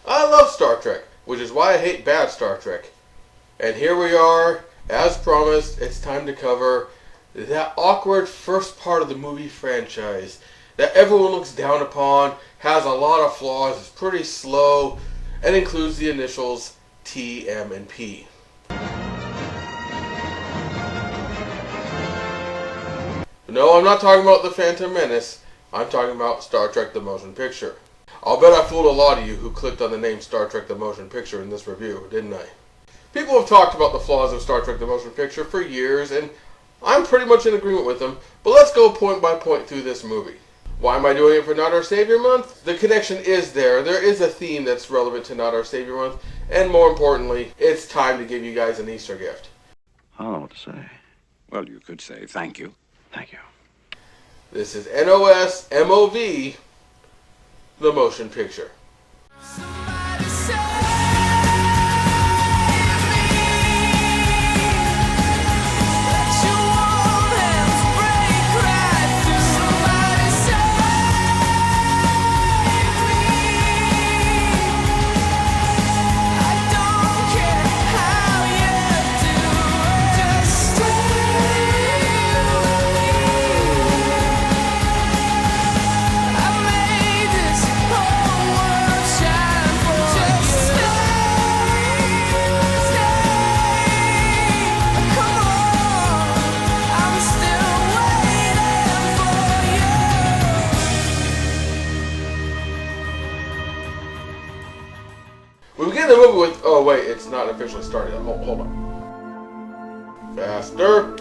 I love Star Trek, which is why I hate bad Star Trek. And here we are, as promised, it's time to cover that awkward first part of the movie franchise that everyone looks down upon, has a lot of flaws, is pretty slow, and includes the initials T, M, and P. No, I'm not talking about The Phantom Menace. I'm talking about Star Trek the Motion Picture. I'll bet I fooled a lot of you who clicked on the name Star Trek the Motion Picture in this review, didn't I? People have talked about the flaws of Star Trek the Motion Picture for years, and I'm pretty much in agreement with them, but let's go point by point through this movie. Why am I doing it for Not Our Savior Month? The connection is there. There is a theme that's relevant to Not Our Savior Month, and more importantly, it's time to give you guys an Easter gift. I don't know what to say. Well, you could say thank you. Thank you. This is NOS, MOV, the motion picture. We begin the movie with... Oh, wait, it's not officially started. Hold on. Faster.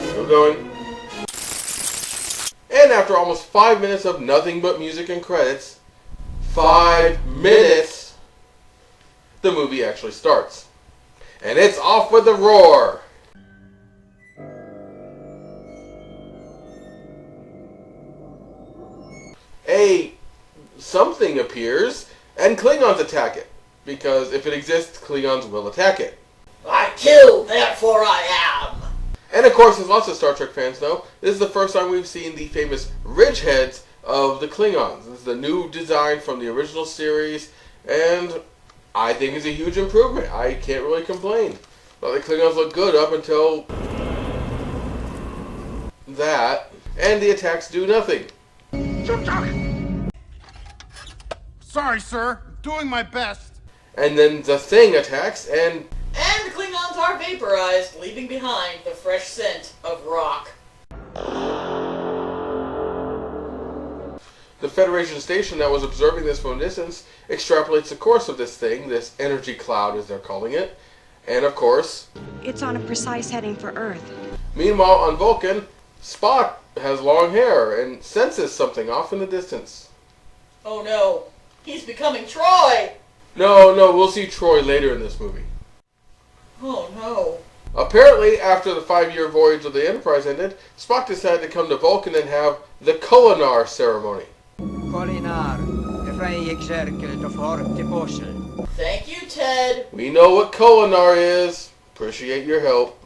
Still going. And after almost 5 minutes of nothing but music and credits, 5 minutes, the movie actually starts. And it's off with a roar. Something appears, and Klingons attack it. Because if it exists, Klingons will attack it. I kill, therefore I am! And of course, as lots of Star Trek fans know, this is the first time we've seen the famous ridge heads of the Klingons. This is the new design from the original series, and I think it's a huge improvement. I can't really complain. But the Klingons look good up until that, and the attacks do nothing. Sorry, sir. I'm doing my best. And then the Thing attacks, and the Klingons are vaporized, leaving behind the fresh scent of rock. The Federation station that was observing this from a distance extrapolates the course of this thing, this energy cloud as they're calling it, and of course... It's on a precise heading for Earth. Meanwhile, on Vulcan, Spock has long hair and senses something off in the distance. Oh no, he's becoming Troy! No, we'll see Troy later in this movie. Oh no. Apparently, after the 5-year voyage of the Enterprise ended, Spock decided to come to Vulcan and have the Kolinar ceremony. Thank you, Ted. We know what Kolinar is. Appreciate your help.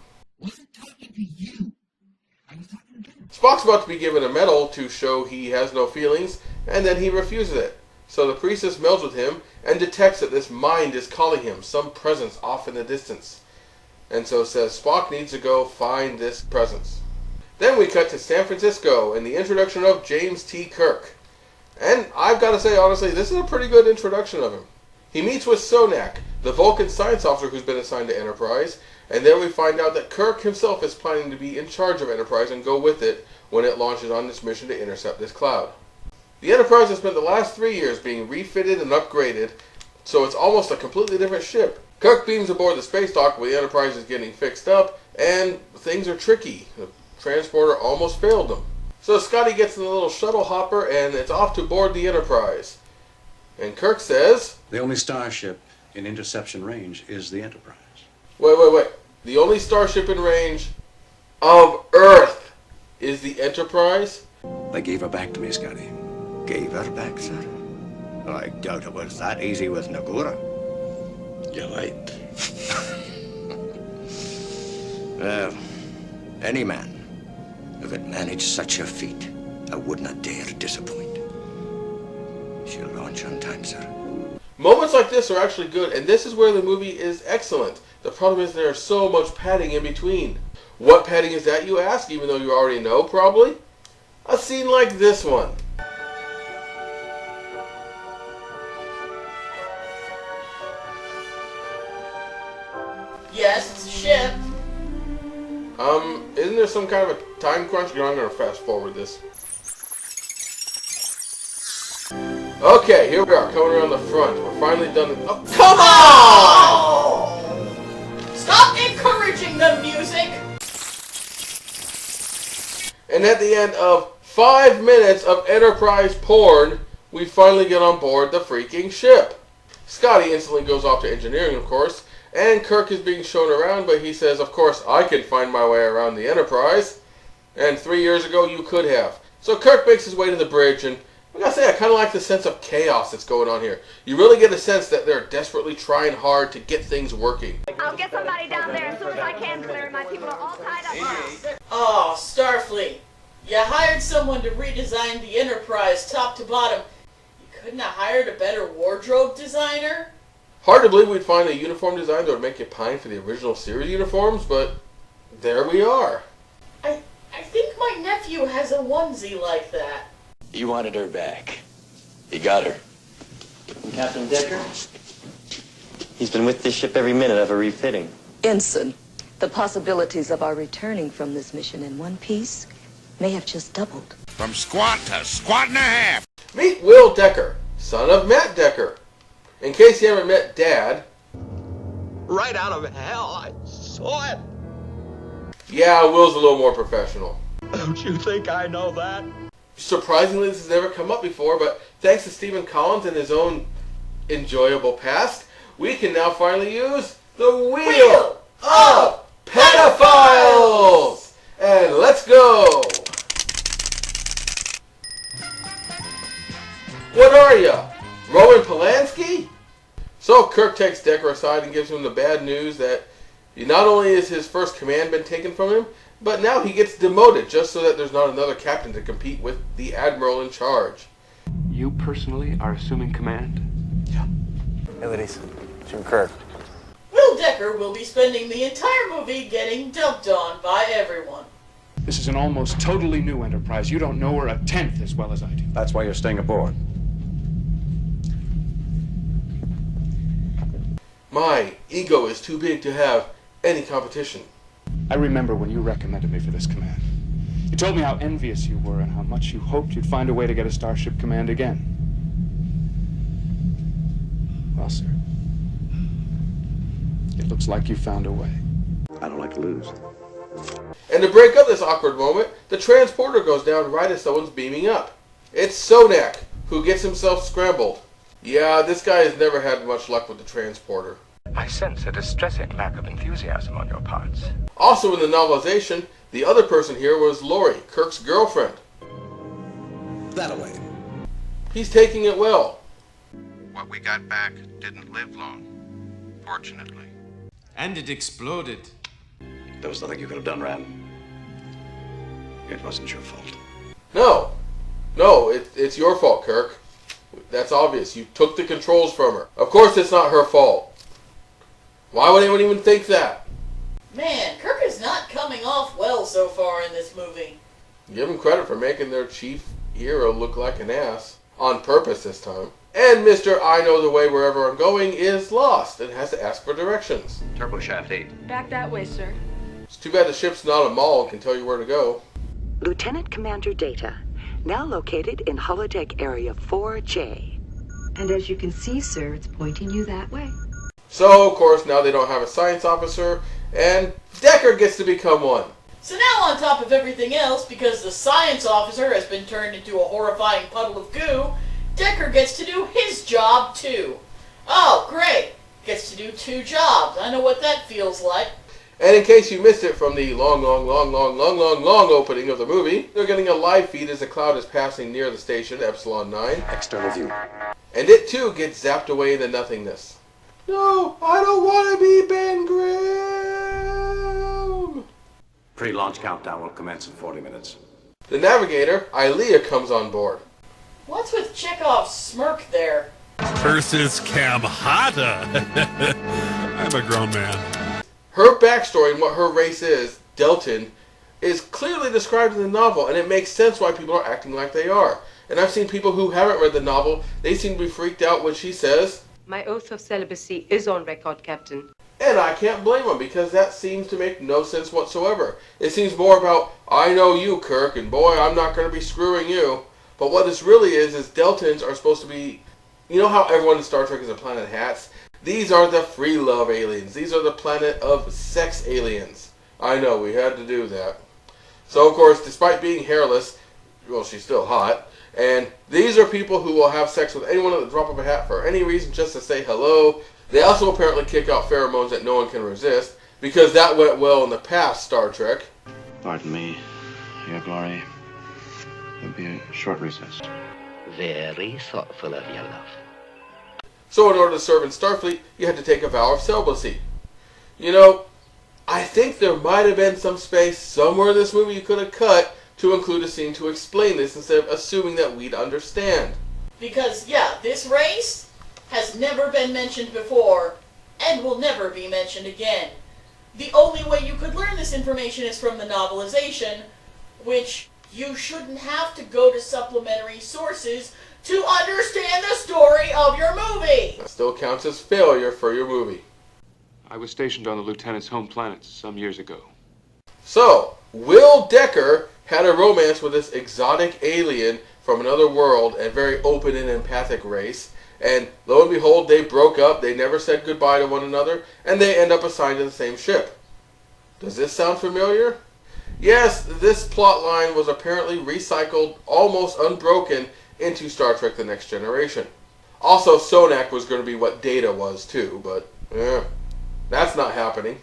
Spock's about to be given a medal to show he has no feelings, and then he refuses it. So the priestess melds with him and detects that this mind is calling him, some presence off in the distance. And so says Spock needs to go find this presence. Then we cut to San Francisco and the introduction of James T. Kirk. And I've got to say, honestly, this is a pretty good introduction of him. He meets with Sonak, the Vulcan science officer who's been assigned to Enterprise, and there we find out that Kirk himself is planning to be in charge of Enterprise and go with it when it launches on this mission to intercept this cloud. The Enterprise has spent the last 3 years being refitted and upgraded, so it's almost a completely different ship. Kirk beams aboard the space dock where the Enterprise is getting fixed up, and things are tricky. The transporter almost failed them. So Scotty gets in the little shuttle hopper, and it's off to board the Enterprise. And Kirk says... The only starship in interception range is the Enterprise. Wait. The only starship in range of Earth is the Enterprise? They gave her back to me, Scotty. Gave her back, sir? I doubt it was that easy with Nagura. You're right. Well, any man who could manage such a feat I would not dare disappoint. She'll launch on time, sir. Moments like this are actually good, and this is where the movie is excellent. The problem is there's so much padding in between. What padding is that, you ask, even though you already know, probably? A scene like this one. Yes, it's a ship. Isn't there some kind of a time crunch? You know, I'm going to fast forward this. Okay, here we are, coming around the front. We're finally done. Oh, come on! Stop encouraging the music! And at the end of 5 minutes of Enterprise porn, we finally get on board the freaking ship. Scotty instantly goes off to engineering, of course, and Kirk is being shown around, but he says, of course, I can find my way around the Enterprise. And 3 years ago, you could have. So Kirk makes his way to the bridge, and I gotta say, I kind of like the sense of chaos that's going on here. You really get a sense that they're desperately trying hard to get things working. I'll get somebody down there as soon as I can, Claire. My people are all tied up. Oh, Starfleet. You hired someone to redesign the Enterprise top to bottom. You couldn't have hired a better wardrobe designer? Hard to believe we'd find a uniform design that would make you pine for the original series uniforms, but there we are. I think my nephew has a onesie like that. He wanted her back. He got her. And Captain Decker? He's been with this ship every minute of her refitting. Ensign, the possibilities of our returning from this mission in one piece may have just doubled. From squat to squat and a half. Meet Will Decker, son of Matt Decker. In case you haven't met Dad. Right out of hell, I saw it. Yeah, Will's a little more professional. Don't you think I know that? Surprisingly, this has never come up before, but thanks to Stephen Collins and his own enjoyable past, we can now finally use the Wheel of Pedophiles! And let's go! What are ya? Roman Polanski? So Kirk takes Decker aside and gives him the bad news that not only is his first command been taken from him, but now he gets demoted just so that there's not another captain to compete with the admiral in charge. You personally are assuming command? Yeah. Hey, ladies. Jim Kirk. Will Decker will be spending the entire movie getting dumped on by everyone. This is an almost totally new Enterprise. You don't know her a tenth as well as I do. That's why you're staying aboard. My ego is too big to have any competition. I remember when you recommended me for this command. You told me how envious you were and how much you hoped you'd find a way to get a Starship Command again. Well, sir, it looks like you found a way. I don't like to lose. And to break up this awkward moment, the transporter goes down right as someone's beaming up. It's Sonak, who gets himself scrambled. Yeah, this guy has never had much luck with the transporter. I sense a distressing lack of enthusiasm on your parts. Also in the novelization, the other person here was Lori, Kirk's girlfriend. That'll wait. He's taking it well. What we got back didn't live long, fortunately. And it exploded. There was nothing you could have done, Rand. It wasn't your fault. No, it's your fault, Kirk. That's obvious. You took the controls from her. Of course it's not her fault. Why would anyone even think that? Man, Kirk is not coming off well so far in this movie. Give him credit for making their chief hero look like an ass. On purpose this time. And Mr. I know the way wherever I'm going is lost and has to ask for directions. Turboshaft 8. Back that way, sir. It's too bad the ship's not a mall and can tell you where to go. Lieutenant Commander Data, now located in holodeck area 4J. And as you can see, sir, it's pointing you that way. So, of course, now they don't have a science officer, and Decker gets to become one. So now on top of everything else, because the science officer has been turned into a horrifying puddle of goo, Decker gets to do his job too. Oh, great! Gets to do 2 jobs. I know what that feels like. And in case you missed it from the long opening of the movie, they're getting a live feed as a cloud is passing near the station, Epsilon 9. External view. And it too gets zapped away in the nothingness. No, I don't want to be Ben Grimm! Pre-launch countdown will commence in 40 minutes. The navigator, Ilea, comes on board. What's with Chekhov's smirk there? Versus Kamhata. I'm a grown man. Her backstory and what her race is, Deltan, is clearly described in the novel, and it makes sense why people are acting like they are. And I've seen people who haven't read the novel, they seem to be freaked out when she says, "My oath of celibacy is on record, Captain." And I can't blame them, because that seems to make no sense whatsoever. It seems more about, I know you, Kirk, and boy, I'm not going to be screwing you. But what this really is Deltans are supposed to be, you know how everyone in Star Trek is a planet hats? These are the free love aliens. These are the planet of sex aliens. I know, we had to do that. So, of course, despite being hairless, well, she's still hot. And these are people who will have sex with anyone at the drop of a hat for any reason, just to say hello. They also apparently kick out pheromones that no one can resist, because that went well in the past Star Trek. Pardon me, Your Glory. There'll be a short recess. Very thoughtful of your love. So in order to serve in Starfleet, you had to take a vow of celibacy. You know, I think there might have been some space somewhere in this movie you could have cut to include a scene to explain this instead of assuming that we'd understand. Because, yeah, this race has never been mentioned before and will never be mentioned again. The only way you could learn this information is from the novelization, which you shouldn't have to go to supplementary sources to understand the story of your movie. That still counts as failure for your movie. I was stationed on the Lieutenant's home planet some years ago. So, Will Decker had a romance with this exotic alien from another world and very open and empathic race. And lo and behold, they broke up, they never said goodbye to one another, and they end up assigned to the same ship. Does this sound familiar? Yes, this plot line was apparently recycled, almost unbroken, into Star Trek The Next Generation. Also, Sonak was going to be what Data was too, but that's not happening.